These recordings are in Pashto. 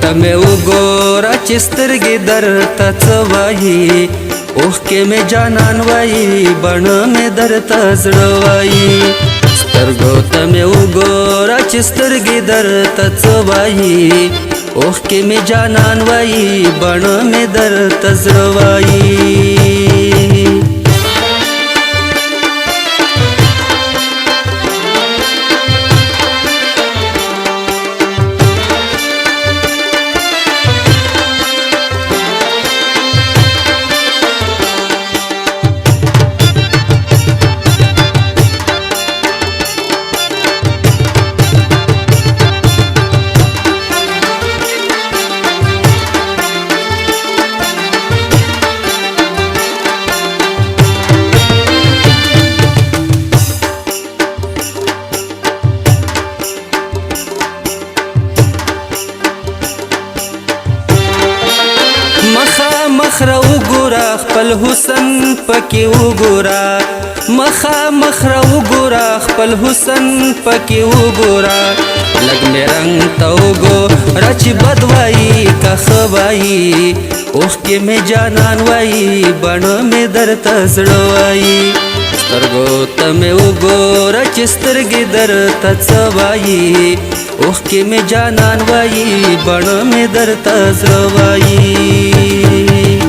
ته مې وګوره چې سترګې درته څه وایي اوښکې مې جانان وایي بڼه مې درته زړه وایي سترګو ته مې وګوره چې سترګې درته څه وایي اوښکې مې جانان وایي بڼه مې درته زړه وایي مخ را وګوره خپل حسن پکې وګوره مخ را وګوره خپل حسن پکې وګوره لږ مې رنګ ته وګوره چې بد وایي که ښه وایي اوښکې مې جانان وایي بڼه مې درته زړه وایي سترګو ته مې وګوره چې سترګې درته څه وایي اوښکې مې جانان وایي بڼه مې درته زړه وایي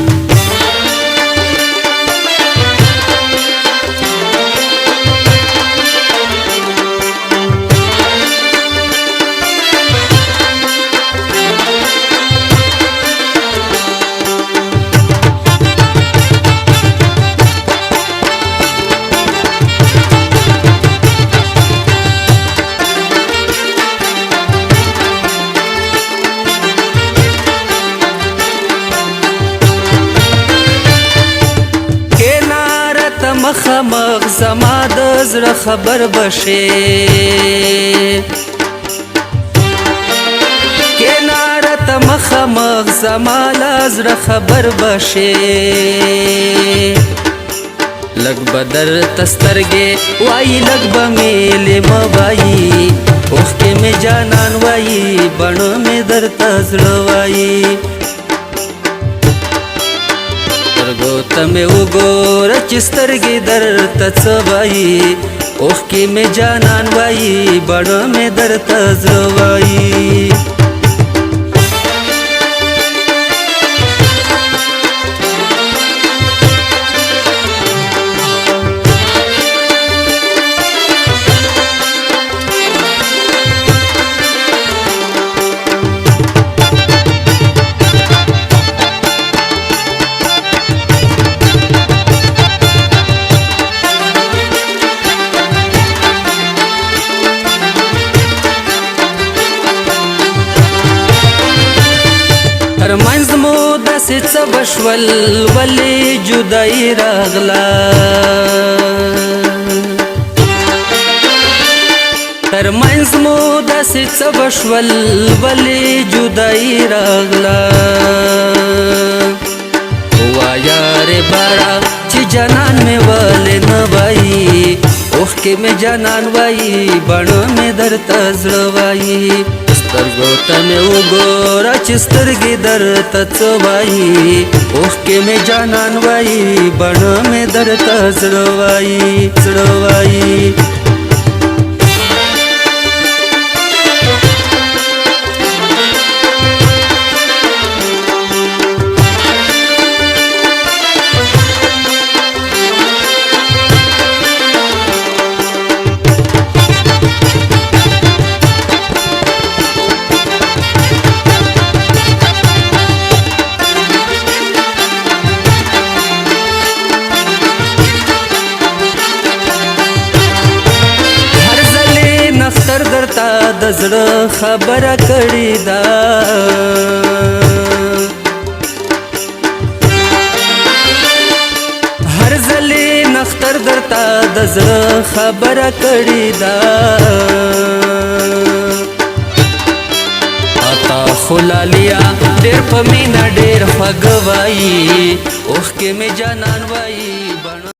مخامخ زما د زړه خبر بشي کناره ته مخامخ زما ل زړه خبر بشي لږ به درته سترګې وایي لږ به مې لیمه وایي اوښکې مې جانان وایي بڼه مې درته زړه وایي سترګو ته مې وګوره چې سترګې درته څه وایي اوښکې مې جانان وایي بڼه مې درته زړه وایي ترمنځ مو داسې څه بشول ولې جدایي راغله ترمنځ مو داسې څه بشول ولې جدایي راغله وایه رې بارا چې جانان مې ولې نه وایي اوښکې مې جانان وایي بڼه مې درته زړه وایي سترګو ته مې وګوره چې سترګې درته څه وایي اوښکې مې جانان وایي بڼه مې درته زړه وایي زړه وایي درته د زړه خبره کړې ده هر ځلې نختر درته د زړه خبره کړې ده اتا خلالیا ډېر په مینه ډېر خوږ وایي اوښکې مې جانان وایي